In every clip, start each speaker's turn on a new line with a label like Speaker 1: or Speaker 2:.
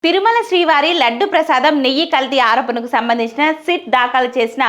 Speaker 1: తిరుమల శ్రీవారి లడ్డు ప్రసాదం నెయ్యి కల్తీ ఆరోపణకు సంబంధించిన సిట్ దాఖలు చేసిన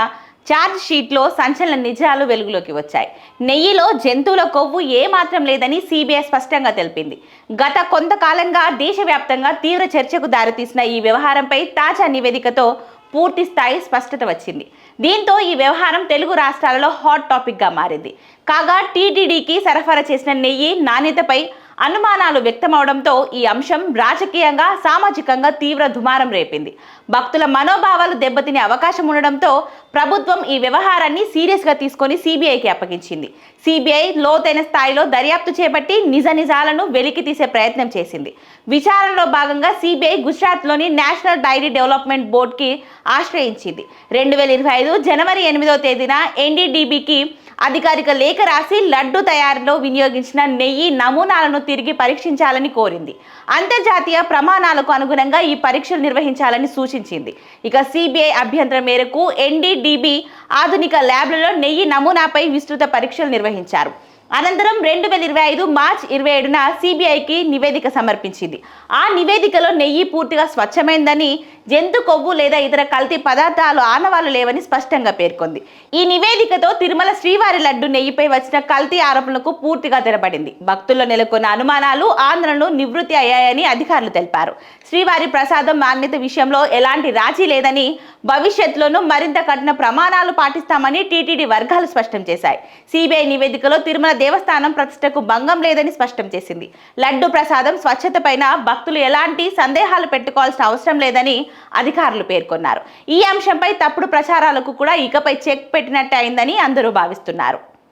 Speaker 1: ఛార్జ్ షీట్లో సంచలన నిజాలు వెలుగులోకి వచ్చాయి. నెయ్యిలో జంతువుల కొవ్వు ఏమాత్రం లేదని సిబిఐ స్పష్టంగా తెలిపింది. గత కొంతకాలంగా దేశవ్యాప్తంగా తీవ్ర చర్చకు దారితీసిన ఈ వ్యవహారంపై తాజా నివేదికతో పూర్తి స్థాయి స్పష్టత వచ్చింది. దీంతో ఈ వ్యవహారం తెలుగు రాష్ట్రాలలో హాట్ టాపిక్గా మారింది. కాగా టీటీడీకి సరఫరా చేసిన నెయ్యి నాణ్యతపై అనుమానాలు వ్యక్తమవడంతో ఈ అంశం రాజకీయంగా సామాజికంగా తీవ్ర దుమారం రేపింది. భక్తుల మనోభావాలు దెబ్బతినే అవకాశం ఉండడంతో ప్రభుత్వం ఈ వ్యవహారాన్ని సీరియస్గా తీసుకొని సిబిఐకి అప్పగించింది. సిబిఐ లోతైన స్థాయిలో దర్యాప్తు చేపట్టి నిజాలను వెలికి తీసే ప్రయత్నం చేసింది. విచారణలో భాగంగా సిబిఐ గుజరాత్లోని నేషనల్ డైరీ డెవలప్మెంట్ బోర్డుకి ఆశ్రయించింది. 2025 జనవరి 8వ తేదీన ఎన్డీడీబీకి అధికారిక లేఖ రాసి లడ్డు తయారీలో వినియోగించిన నెయ్యి నమూనాలను తిరిగి పరీక్షించాలని కోరింది. అంతర్జాతీయ ప్రమాణాలకు అనుగుణంగా ఈ పరీక్షలు నిర్వహించాలని సూచించింది. ఇక సిబిఐ అభ్యంతరం మేరకు ఎన్డీడీబీ ఆధునిక ల్యాబ్లలో నెయ్యి నమూనాపై విస్తృత పరీక్షలు నిర్వహించారు. అనంతరం 2025 మార్చి 27న సిబిఐకి నివేదిక సమర్పించింది. ఆ నివేదికలో నెయ్యి పూర్తిగా స్వచ్ఛమైందని, జంతు కొవ్వు లేదా ఇతర కల్తీ పదార్థాలు ఆనవాళ్లు లేవని స్పష్టంగా పేర్కొంది. ఈ నివేదికతో తిరుమల శ్రీవారి లడ్డు నెయ్యిపై వచ్చిన కల్తీ ఆరోపణలకు పూర్తిగా తెరపడింది. భక్తుల్లో నెలకొన్న అనుమానాలు, ఆందోళనలు నివృత్తి అయ్యాయని అధికారులు తెలిపారు. శ్రీవారి ప్రసాదం నాణ్యత విషయంలో ఎలాంటి రాజీ లేదని, భవిష్యత్తులోనూ మరింత కఠిన ప్రమాణాలు పాటిస్తామని టీటీడీ వర్గాలు స్పష్టం చేశాయి. సిబిఐ నివేదికలో తిరుమల దేవస్థానం ప్రతిష్టకు భంగం లేదని స్పష్టం చేసింది. లడ్డు ప్రసాదం స్వచ్ఛత పైన భక్తులు ఎలాంటి సందేహాలు పెట్టుకోవాల్సిన అవసరం లేదని అధికారులు పేర్కొన్నారు. ఈ అంశంపై తప్పుడు ప్రచారాలకు కూడా ఇకపై చెక్ పెట్టినట్టు అయిందని అందరూ భావిస్తున్నారు.